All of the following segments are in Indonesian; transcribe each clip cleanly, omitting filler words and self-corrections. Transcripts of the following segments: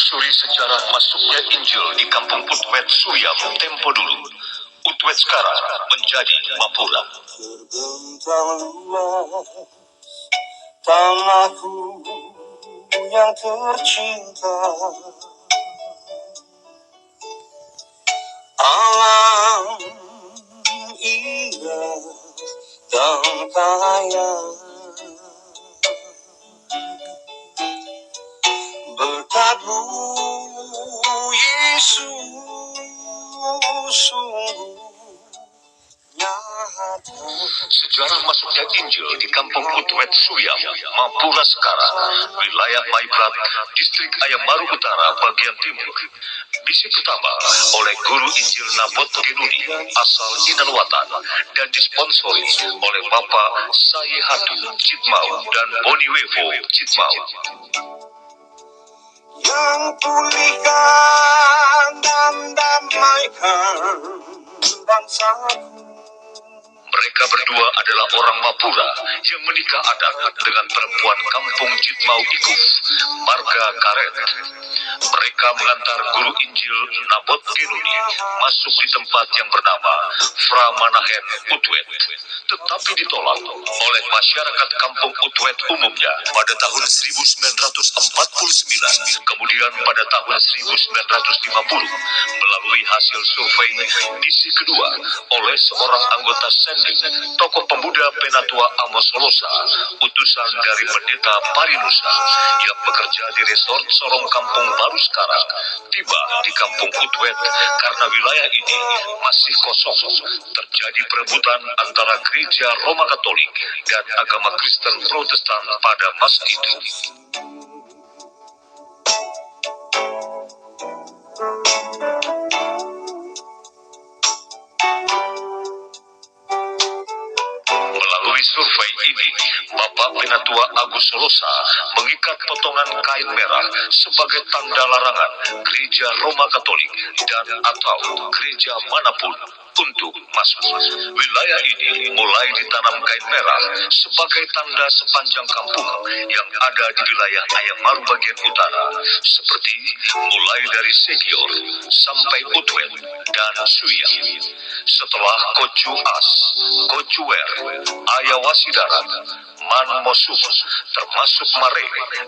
Telusuri sejarah masuknya Injil di kampung Utwet Suyam tempo dulu. Utwet sekarang menjadi Mapura. Terbentang luas tanahku yang tercinta, alam indah dan kaya, berkatmu Yesus sungguh nyata. Sejarah masuknya Injil di kampung Utwet Suyam, Mapura sekarang, wilayah Maibrat, distrik Ayamaru Utara, bagian timur. Misi pertama oleh Guru Injil Nabot Genuni, asal Inanwatan, dan disponsori oleh Bapak Sayehatu Citmau dan Boni Wevo Citmau. Yang pulihkan dan damaikan bangsaku. Mereka berdua adalah orang Mapura yang menikah adat dengan perempuan kampung Citmau Ikuf, marga Karet. Mereka mengantar Guru Injil Nabot Genuni masuk di tempat yang bernama Framanahen Utwet, tetapi ditolak oleh masyarakat kampung Utwet umumnya pada tahun 1949. Kemudian pada tahun 1950 melalui hasil survei misi kedua oleh seorang anggota Sending, tokoh pemuda Penatua Amos Solosa, utusan dari pendeta Parinusa yang bekerja di resort Sorong Kampung Baru sekarang, tiba di kampung Utwet karena wilayah ini masih kosong. Terjadi perebutan antara gereja Roma Katolik dan agama Kristen Protestan pada masa itu. Melalui survei ini, Bapak Penatua Agus Solosa mengikat potongan kain merah sebagai tanda larangan gereja Roma Katolik dan atau gereja manapun untuk masuk. Wilayah ini mulai ditanam kain merah sebagai tanda sepanjang kampung yang ada di wilayah Ayamaru bagian utara, seperti mulai dari Segior sampai Utwet dan Suyam. Setelah Kocu As, Kocuwer, Ayawasi Darat, Man Mosuh, termasuk Mare,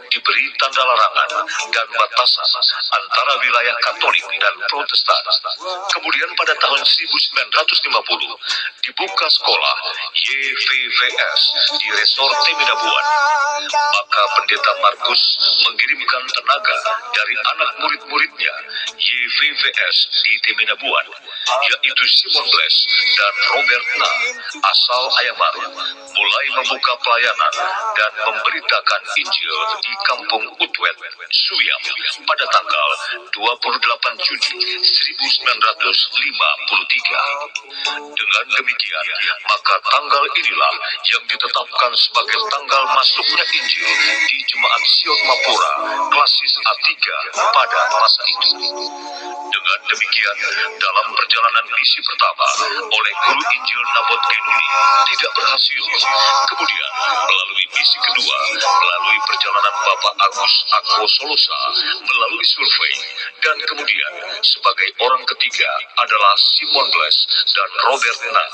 diberi tanda larangan dan batasan antara wilayah Katolik dan Protestan. Kemudian pada tahun 1950 dibuka sekolah YVVS di Resort Teminabuan. Maka pendeta Markus mengirimkan tenaga dari anak murid-muridnya YVVS di Teminabuan, yaitu Simon Bles dan Robert Na, asal Ayamaru, mulai membuka pelayanan dan memberitakan Injil di kampung Utwet Suyam pada tanggal 28 Juni 1953. Dengan demikian, maka tanggal inilah yang ditetapkan sebagai tanggal masuknya Injil di Jemaat Sion Mapura klasis A3 pada masa itu. Dengan demikian, dalam perjalanan misi pertama oleh Guru Injil Nabot Genuni tidak berhasil. Kemudian melalui misi kedua, melalui perjalanan Bapak Agus Akwo Solosa, melalui survei, dan kemudian sebagai orang ketiga adalah Simon Bles dan Robert Na.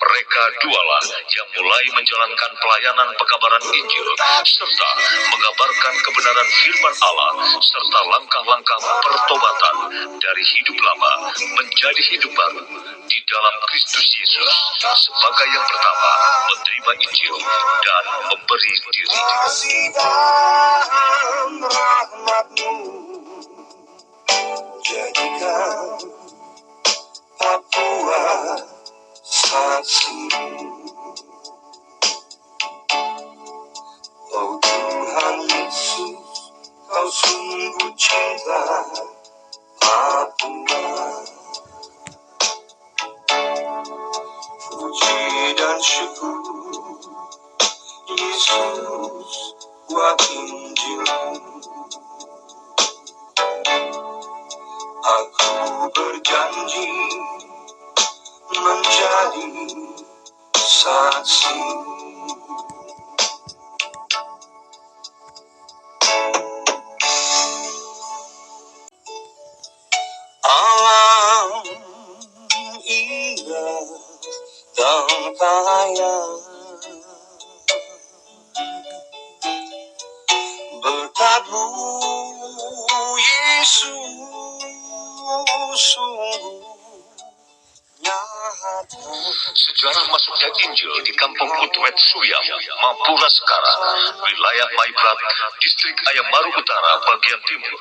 Mereka dualah yang mulai menjalankan pelayanan pekabaran Injil serta mengabarkan kebenaran firman Allah serta langkah-langkah pertobatan dari hidup lama menjadi hidup baru di dalam Kristus Yesus sebagai yang pertama menerima Injil dan memberi diri. Kasih dan rahmat-Mu jadikan Papua saksi. Oh Tuhan Yesus, Kau sungguh cinta Papua. Puji dan syukur Yesus buat Injil. Aku berjanji menjadi saksi. sayang, berkatmu Yesus sungguh nyata. Sejarah masuknya Injil di kampung Utwet Suyam, Mapura sekarang, wilayah Maibrat, distrik Ayam Maru Utara, bagian timur.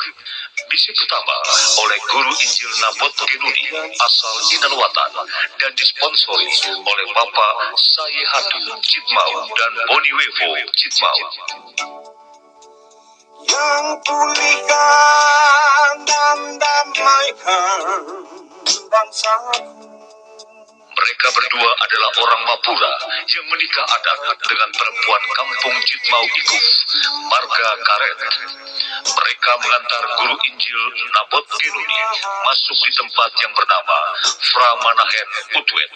Misi pertama oleh Guru Injil Nabot Genuni, asal Inanwatan, dan disponsori oleh Bapak Sayehatu Citmau dan Boni Wevo Citmau. Yang pulihkan dan damaikan bangsaku. Mereka berdua adalah orang Mapura yang menikah adat dengan perempuan kampung Citmau Ikuf, marga Karet. Mereka mengantar Guru Injil Nabot Genuni masuk di tempat yang bernama Framanahen Utwet,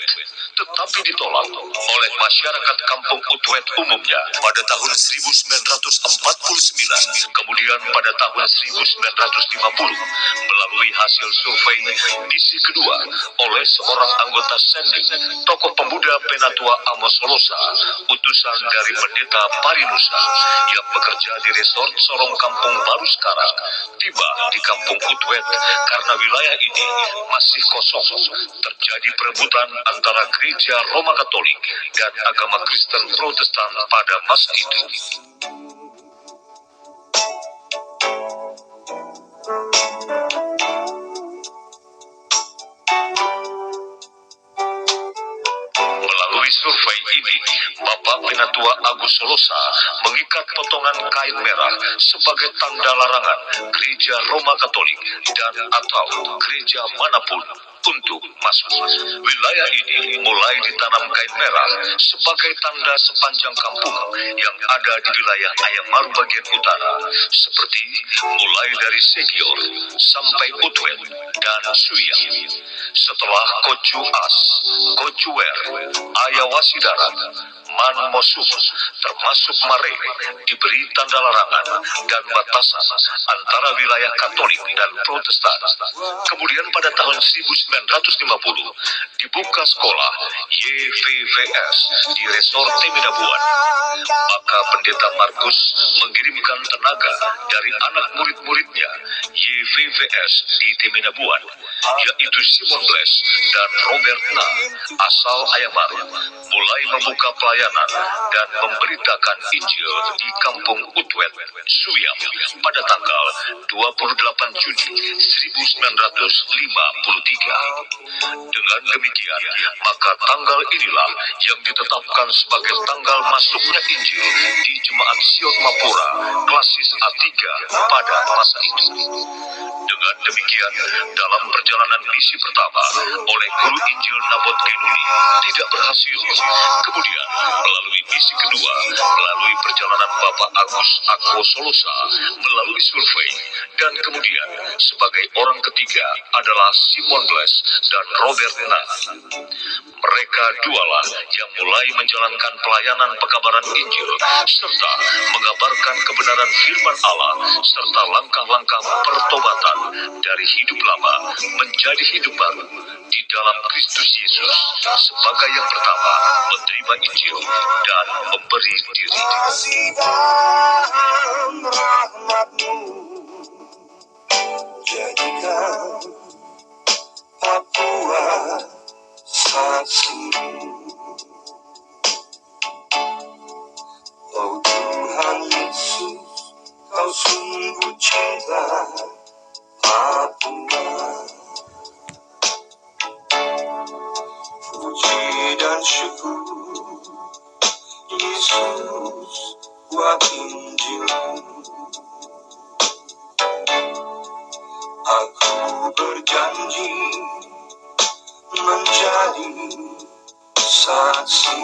tetapi ditolak oleh masyarakat kampung Utwet umumnya pada tahun 1949. Kemudian pada tahun 1950 melalui hasil survei misi kedua oleh seorang anggota Sending, tokoh pemuda Penatua Amos Solosa, utusan dari pendeta Parinusa yang bekerja di resort Sorong Kampung Baru sekarang, tiba di kampung Utwet karena wilayah ini masih kosong. Terjadi perebutan antara gereja Roma Katolik dan agama Kristen Protestan pada masa itu. Melalui survei ini, Bapak Penatua Agus Solosa mengikat potongan kain merah sebagai tanda larangan gereja Roma Katolik dan atau gereja manapun untuk masuk. Wilayah ini mulai ditanam kain merah sebagai tanda sepanjang kampung yang ada di wilayah Ayam Maru bagian utara, seperti mulai dari Segior sampai Utwet dan Suyam. Setelah Kocu As, Kocuwer, Ayawasi Darat, Man Mosuh, termasuk Mare, diberi tanda larangan dan batasan antara wilayah Katolik dan Protestan. Kemudian pada tahun 1950 dibuka sekolah YVVS di resort Teminabuan. Maka pendeta Markus mengirimkan tenaga dari anak murid-muridnya YVVS di Teminabuan, yaitu Simon Bles dan Robert Na, asal Ayamaru, mulai membuka pelayanan dan memberitakan Injil di kampung Utwet, Suyam pada tanggal 28 Juni 1953. Dengan demikian, maka tanggal inilah yang ditetapkan sebagai tanggal masuknya Injil di Jemaat Sion Mapura, klasis A3 pada masa itu. Dengan demikian, dalam perjalanan misi pertama oleh Guru Injil Nabot Genuni tidak berhasil. Kemudian, melalui misi kedua, melalui perjalanan Bapak Agus Akko Solosa, melalui survei, dan kemudian sebagai orang ketiga adalah Simon Bles dan Robert Na. Mereka dualah yang mulai menjalankan pelayanan pekabaran Injil serta mengabarkan kebenaran firman Allah serta langkah-langkah pertobatan dari hidup lama menjadi hidup baru di dalam Kristus Yesus sebagai yang pertama menerima Injil dan memberi diri. Kasih dan rahmat-Mu jadikan Papua saksi. Oh Tuhan Yesus, Kau sungguh cinta Papua. Puji dan syukur Yesus buat Injil. Aku berjanji menjadi saksi.